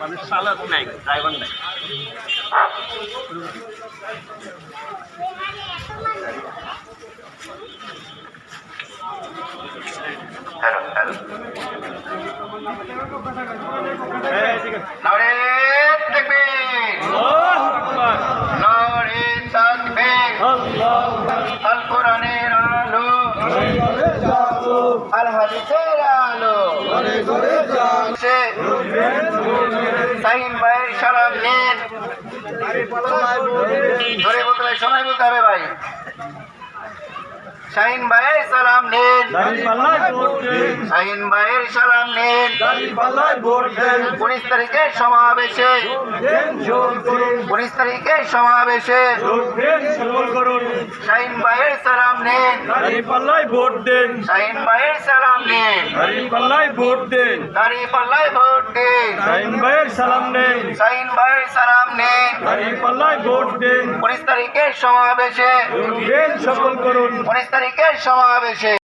মানে চালক নাই, ড্রাইভার নাই। নারে তাকবীর, নারে তাকবীর, আল কোরআনের আলো, আল হাদিসের আলো, শাহিন ভাইয়ের সালাম নিন। ধরে বলতে হবে, সময় বলতে হবে ভাই। শাহিন ভাইয়ের সালাম নিন, শাহিন ভাইয়ের সালাম নিন। 19 তারিখের সমাবেশে, 19 তারিখের সমাবেশে শাহিন ভাইয়ের সালাম নিন, ভোট দেন, শাহিন ভাইয়ের সালাম নিন। দাঁড়িপাল্লায় ভোট দেন, দাঁড়িপাল্লায় ভোট দিন, শাহিন ভাইয়ের সালাম নেন, শাহিন ভাইয়ের সালাম নিন। দাঁড়িপাল্লায় ভোট দেন, 19 তারিখের সমাবেশে, সফল করুন। 19 তারিখের সমাবেশে